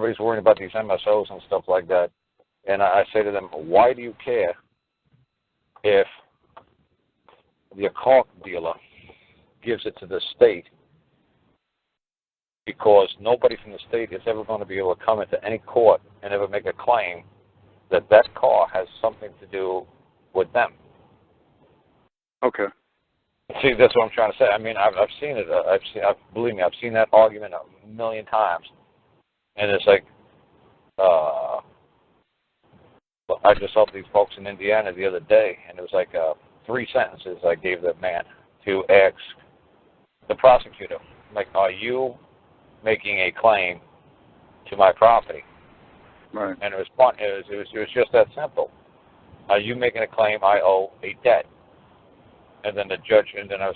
everybody's worrying about these MSOs and stuff like that. And I say to them, why do you care if the car dealer gives it to the state? Because nobody from the state is ever going to be able to come into any court and ever make a claim that that car has something to do with them. Okay. See, that's what I'm trying to say. I mean, I've seen it. Believe me, I've seen that argument a million times. And it's like, I just helped these folks in Indiana the other day, and it was like 3 sentences I gave the man to ask the prosecutor, like, are you making a claim to my property? Right. And it was fun. It was just that simple. Are you making a claim I owe a debt? And then the judge, and then I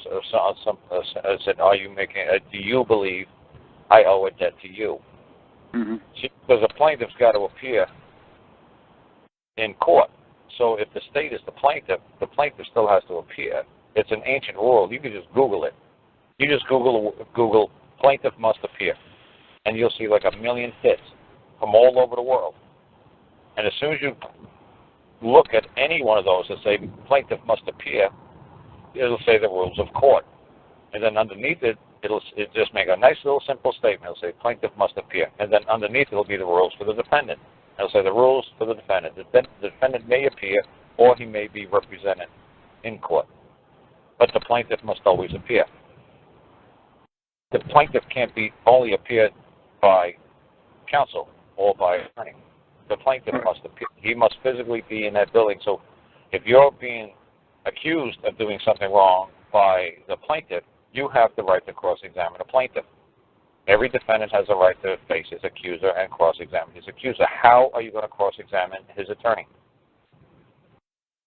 said, are you making? Do you believe I owe a debt to you? Mm-hmm. Because the plaintiff's got to appear in court. So if the state is the plaintiff still has to appear. It's an ancient rule. You can just Google it. You just Google plaintiff must appear, and you'll see like 1 million hits from all over the world. And as soon as you look at any one of those that say plaintiff must appear, it'll say the rules of court. And then underneath it, it'll just make a nice little simple statement. It'll say plaintiff must appear. And then underneath it'll be the rules for the defendant. It'll say the rules for the defendant. The defendant may appear or he may be represented in court. But the plaintiff must always appear. The plaintiff can't be only appeared by counsel or by attorney. The plaintiff must appear. He must physically be in that building. So if you're being accused of doing something wrong by the plaintiff, you have the right to cross-examine the plaintiff. Every defendant has a right to face his accuser and cross-examine his accuser. How are you going to cross-examine his attorney?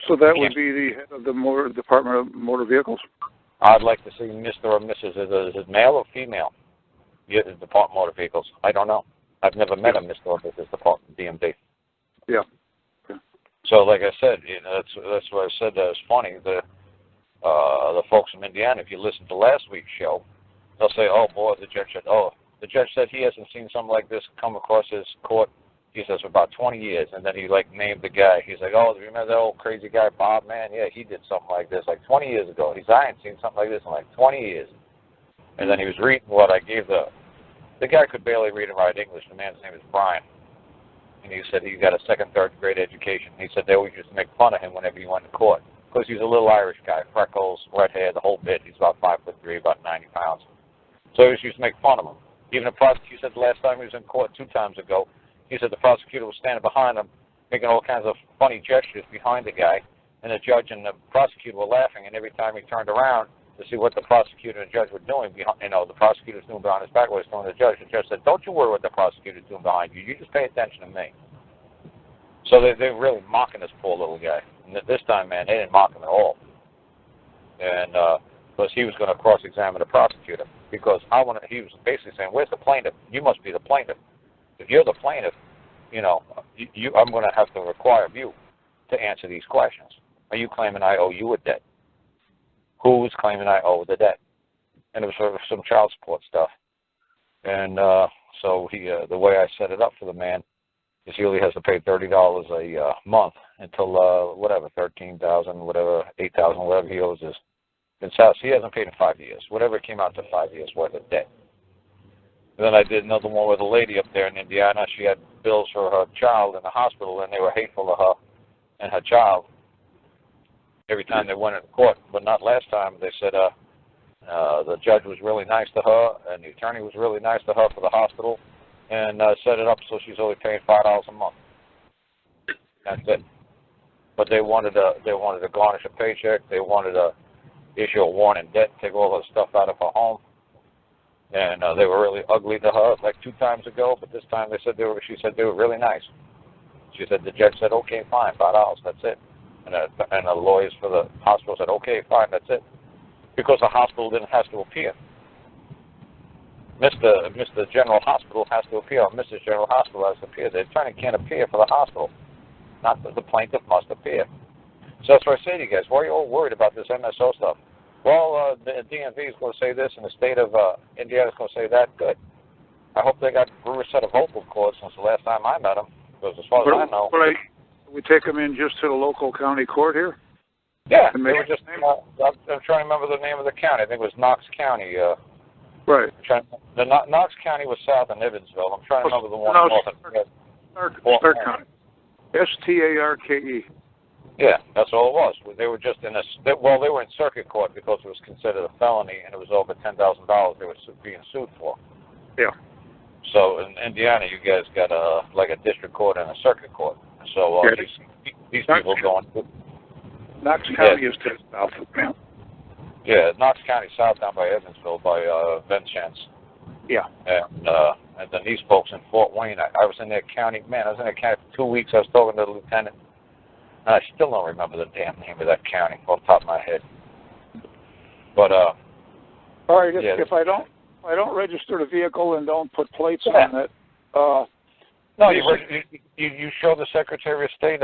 So that would be the head of the Department of Motor Vehicles? I'd like to see Mr. or Mrs. Is it male or female? The Department of Motor Vehicles. I don't know. I've never met a Mr. or Mrs. Department DMV. Yeah. So, like I said, that's what I said. That was funny. The folks from Indiana, if you listen to last week's show, they'll say, "Oh boy, the judge said he hasn't seen something like this come across his court." He says for about 20 years, and then he named the guy. He's like, "Oh, do you remember that old crazy guy Bob? Man, yeah, he did something like this 20 years ago." He said, "I ain't seen something like this in 20 years." And then he was reading what I gave the guy could barely read and write English. The man's name is Brian. And he said he got a second, third grade education. He said they always used to make fun of him whenever he went to court because he's a little Irish guy, freckles, red hair, the whole bit. He's about 5'3", about 90 pounds. So he always used to make fun of him. Even the prosecutor said the last time he was in court 2 times ago, he said the prosecutor was standing behind him, making all kinds of funny gestures behind the guy, and the judge and the prosecutor were laughing. And every time he turned around to see what the prosecutor and judge were doing, the prosecutor was doing behind his back, what he was doing to the judge said, "Don't you worry what the prosecutor is doing behind you. You just pay attention to me." So they're really mocking this poor little guy. And this time, man, they didn't mock him at all. And because he was going to cross-examine the prosecutor. Because he was basically saying, "Where's the plaintiff? You must be the plaintiff. If you're the plaintiff, I'm going to have to require you to answer these questions. Are you claiming I owe you a debt? Who is claiming I owe the debt?" And it was sort of some child support stuff. And so the way I set it up for the man is he only has to pay $30 a month until $13,000, whatever, $8,000, whatever he owes his house. He hasn't paid in 5 years. Whatever it came out to 5 years worth of debt. And then I did another one with a lady up there in Indiana. She had bills for her child in the hospital, and they were hateful to her and her child every time they went into court. But not last time. They said the judge was really nice to her, and the attorney was really nice to her for the hospital, and set it up so she's only paying $5 a month. That's it. But they wanted to garnish a paycheck. They wanted to issue a warning debt, take all the stuff out of her home. And they were really ugly to her, 2 times ago. But this time she said they were really nice. She said the judge said, "Okay, fine, $5, that's it." And the lawyers for the hospital said, "Okay, fine, that's it," because the hospital didn't have to appear. Mr. General Hospital has to appear, or Mrs. General Hospital has to appear. The attorney can't appear for the hospital. Not that the plaintiff must appear. So that's what I say to you guys. Why are you all worried about this MSO stuff? Well, the DMV is going to say this, and the state of Indiana is going to say that. Good. I hope they got grew a set of vocal cords since the last time I met them. Because as far as I know, we take them in just to the local county court here. Yeah, they were just. I'm trying to remember the name of the county. I think it was Knox County. Right. Knox County was south in Evansville. I'm trying to remember the one north of Stark County. Starke. Yeah, that's all it was. They were just in they were in circuit court because it was considered a felony and it was over $10,000 they were being sued for. Yeah. So in Indiana, you guys got like a district court and a circuit court. So these people going. Knox County is to the south of me. Yeah, Knox County south down by Evansville by Vincennes. Yeah. And then these folks in Fort Wayne, I was in their county. Man, I was in their county for 2 weeks. I was talking to the lieutenant. And I still don't remember the damn name of that county off the top of my head. But all right, if I don't register the vehicle and don't put plates on it, no, you show the Secretary of State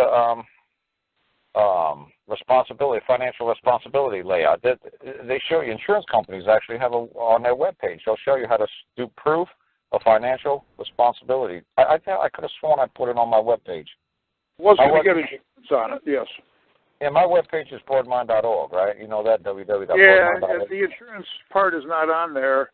responsibility, financial responsibility layout. They show you. Insurance companies actually have on their webpage. They'll show you how to do proof of financial responsibility. I could have sworn I put it on my webpage. Was going to get insurance on it, yes. Yeah, my webpage is boardmine.org, right? You know that, www.boardmine.org. Yeah, the insurance part is not on there.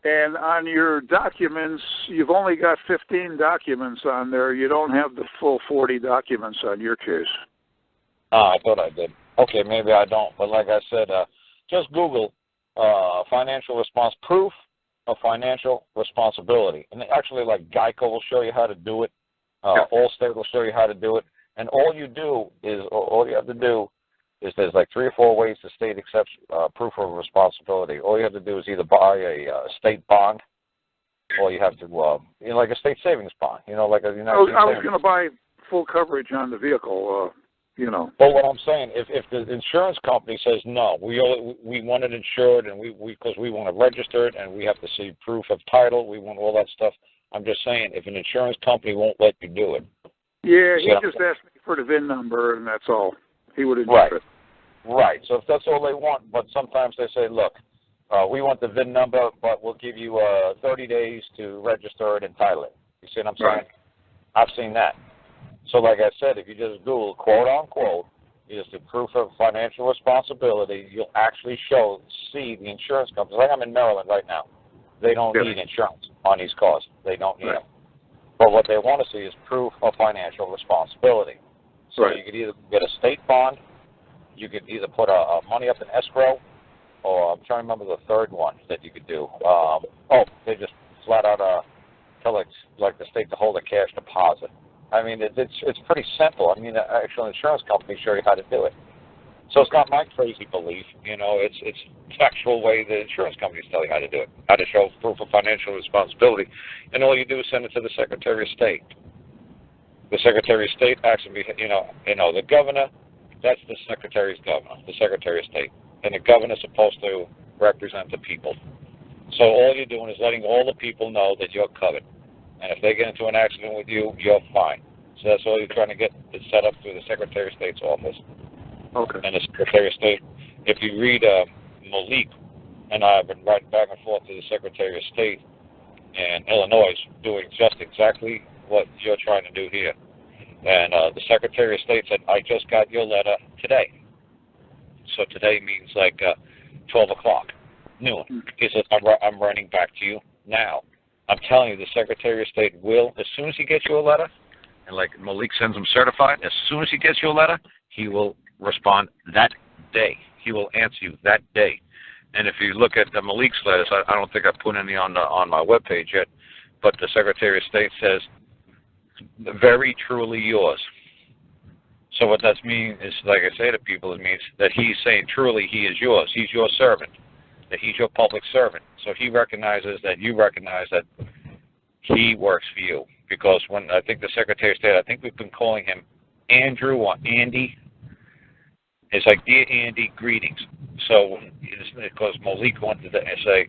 And on your documents, you've only got 15 documents on there. You don't have the full 40 documents on your case. I thought I did. Okay, maybe I don't. But like I said, just Google proof of financial responsibility. And actually, like Geico will show you how to do it. Allstate will show you how to do it. And all you have to do is there's like 3 or 4 ways the state accepts proof of responsibility. All you have to do is either buy a state bond, or you have to, like a state savings bond. Like a United States. I was going to buy full coverage on the vehicle. Well, what I'm saying, if the insurance company says no, we want it insured, and because we want it registered, and we have to see proof of title, we want all that stuff. I'm just saying, if an insurance company won't let you do it. Yeah, he just asked me for the VIN number, and that's all. He would insure it. Right. So if that's all they want, but sometimes they say, look, we want the VIN number, but we'll give you 30 days to register it and title it. You see what I'm saying? Right. I've seen that. So like I said, if you just Google, quote unquote, is the proof of financial responsibility, you'll actually see the insurance companies. Like I'm in Maryland right now. They don't need insurance on these cars. They don't need them. But what they want to see is proof of financial responsibility. So you could either get a state bond, you could either put money up in escrow, or I'm trying to remember the third one that you could do. They just flat out tell like the state to hold a cash deposit. I mean, it's pretty simple. I mean, the actual insurance companies show you how to do it. So it's not my crazy belief, it's the actual way the insurance companies tell you how to do it, how to show proof of financial responsibility. And all you do is send it to the Secretary of State. The Secretary of State actually, the governor, that's the Secretary's governor, the Secretary of State. And the governor's supposed to represent the people. So all you're doing is letting all the people know that you're covered. And if they get into an accident with you, you're fine. So that's all you're trying to get is set up through the Secretary of State's office. Okay. And the Secretary of State, if you read Malik, and I have been writing back and forth to the Secretary of State in Illinois, doing just exactly what you're trying to do here. And the Secretary of State said, I just got your letter today. So today means like 12 o'clock, noon. He says, I'm running back to you now. I'm telling you, the Secretary of State will, as soon as he gets you a letter, and like Malik sends him certified, as soon as he gets you a letter, he will respond that day. He will answer you that day. And if you look at the Malik's letters, I don't think I put any on my webpage yet, but the Secretary of State says, very truly yours. So what that means is, like I say to people, it means that he's saying truly he is yours. He's your servant, that he's your public servant. So he recognizes that you recognize that he works for you. Because when I think the Secretary of State, I think we've been calling him Andrew or Andy. It's like, dear Andy, greetings. So because Malik wanted to say,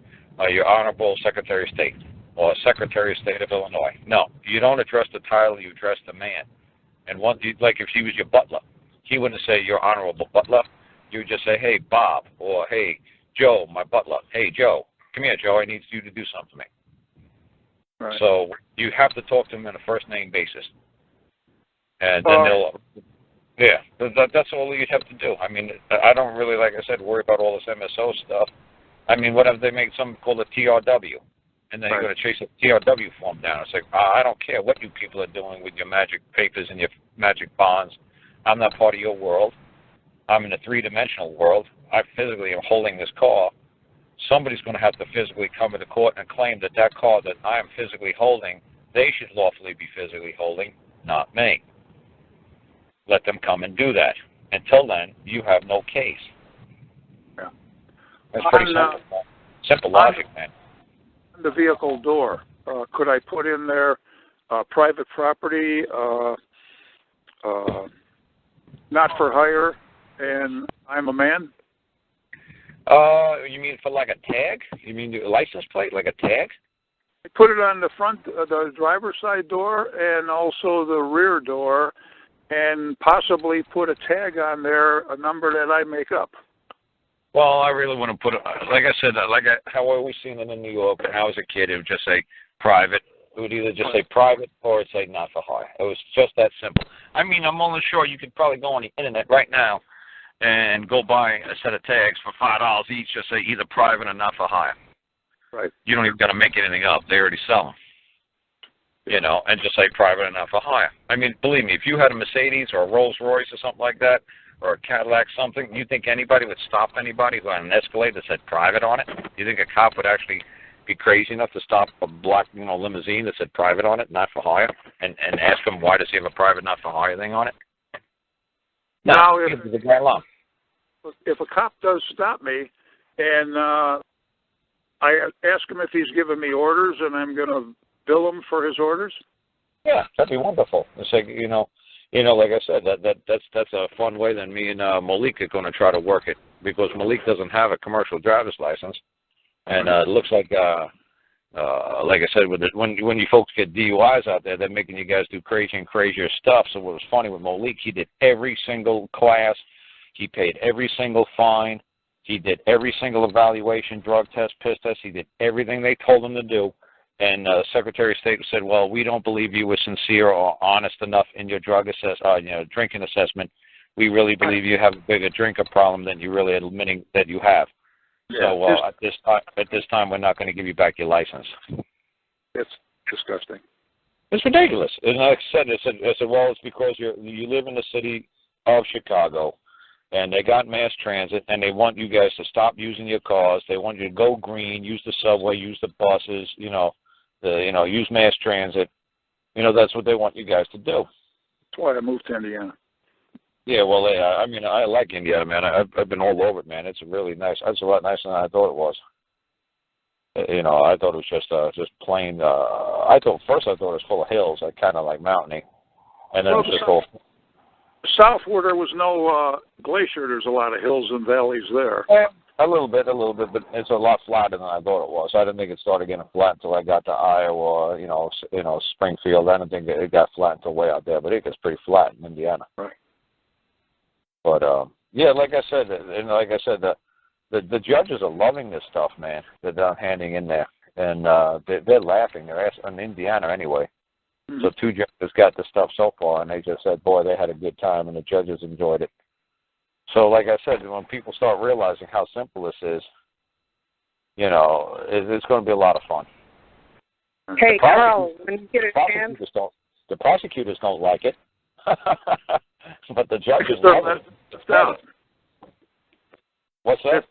your Honorable Secretary of State or Secretary of State of Illinois. No, you don't address the title, you address the man. And like if he was your butler, he wouldn't say, your Honorable Butler. You would just say, hey, Bob, or hey, Joe, my butler. Hey, Joe, come here, Joe, I need you to do something for me. Right. So you have to talk to them on a first-name basis. And then that's all you'd have to do. I mean, I don't really, like I said, worry about all this MSO stuff. I mean, what if they make something called a TRW? And then you're going to chase a TRW form down. It's like, I don't care what you people are doing with your magic papers and your magic bonds. I'm not part of your world. I'm in a three-dimensional world. I physically am holding this car. Somebody's going to have to physically come into court and claim that that car that I am physically holding, they should lawfully be physically holding, not me. Let them come and do that. Until then, you have no case. Yeah. That's pretty simple. Simple logic, man. On the vehicle door, could I put in there private property, not for hire, and I'm a man? You mean for like a tag? You mean a license plate, like a tag? I put it on the front, the driver's side door, and also the rear door, and possibly put a tag on there, a number that I make up. Well, I really want to put it, like I said, how I always seen it in New York, and I was a kid, it would just say private. It would either just say private or it'd say not for hire. It was just that simple. I mean, I'm only sure you could probably go on the internet right now and go buy a set of tags for $5 each, just say either private or not for hire. Right. You don't even got to make anything up. They already sell them. You know, and just say private or not for hire. I mean, believe me, if you had a Mercedes or a Rolls Royce or something like that, or a Cadillac something, you think anybody would stop anybody who had an Escalade that said private on it? You think a cop would actually be crazy enough to stop a black, limousine that said private on it, not for hire, and ask him why does he have a private not for hire thing on it? No, now, if a cop does stop me and I ask him if he's giving me orders and I'm going to bill him for his orders? Yeah, that'd be wonderful. It's like, like I said, that's a fun way. Then me and Malik are going to try to work it, because Malik doesn't have a commercial driver's license, and it looks like I said, when you folks get DUIs out there, they're making you guys do crazy and crazier stuff. So what was funny with Malik, he did every single class, he paid every single fine, he did every single evaluation, drug test, piss test, he did everything they told him to do. And Secretary of State said, well, we don't believe you were sincere or honest enough in your drinking assessment. We really believe you have a bigger drinker problem than you really admitting that you have. Yeah, So at this time, we're not going to give you back your license. It's disgusting. It's ridiculous. And like I said, well, it's because you live in the city of Chicago, and they got mass transit, and they want you guys to stop using your cars. They want you to go green, use the subway, use the buses, use mass transit. That's what they want you guys to do. That's why I moved to Indiana. Yeah, well, I like Indiana, man. I've been all over it, man. It's really nice. It's a lot nicer than I thought it was. I thought it was just plain. First I thought it was full of hills, like kind of like mountainy, and then it's just all. South where there was no glacier, there's a lot of hills and valleys there. Yeah, a little bit, but it's a lot flatter than I thought it was. I didn't think it started getting flat until I got to Iowa, Springfield. I didn't think it got flat until way out there, but it gets pretty flat in Indiana. Right. But like I said, the judges are loving this stuff, man, that I'm handing in there, and they're laughing. They're in Indiana anyway. Mm-hmm. So 2 judges got the stuff so far, and they just said, boy, they had a good time, and the judges enjoyed it. So, like I said, when people start realizing how simple this is, it's going to be a lot of fun. Hey, Carl, when you get a chance. The prosecutors don't like it, but the judges love it. What's that?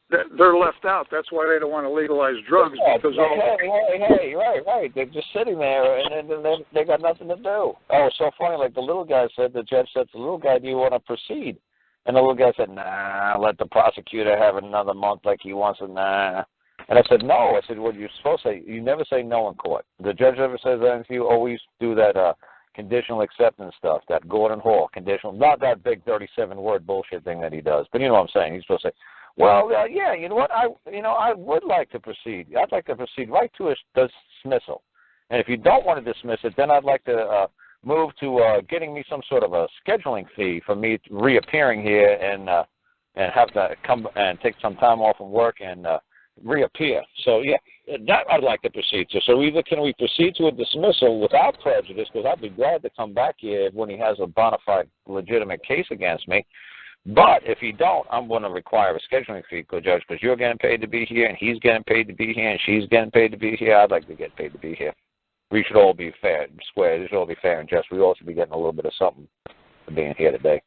They're left out. That's why they don't want to legalize drugs. Yeah, because hey, right. They're just sitting there, and then they got nothing to do. Oh, it's so funny. Like the little guy said, the judge said to the little guy, do you want to proceed? And the little guy said, nah, let the prosecutor have another month like he wants it, nah. And I said, no. I said, what you're supposed to say, you never say no in court. The judge ever says that, you always do that conditional acceptance stuff, that Gordon Hall conditional, not that big 37-word bullshit thing that he does. But you know what I'm saying. He's supposed to say, well, yeah, you know what? I would like to proceed. I'd like to proceed right to a dismissal. And if you don't want to dismiss it, then I'd like to move to getting me some sort of a scheduling fee for me reappearing here and have to come and take some time off from work and reappear. So, yeah, that I'd like to proceed to. So either can we proceed to a dismissal without prejudice, because I'd be glad to come back here when he has a bona fide, legitimate case against me. But if he don't, I'm going to require a scheduling fee, Judge, because you're getting paid to be here, and he's getting paid to be here, and she's getting paid to be here. I'd like to get paid to be here. We should all be fair and square. This should all be fair and just. We all should be getting a little bit of something for being here today.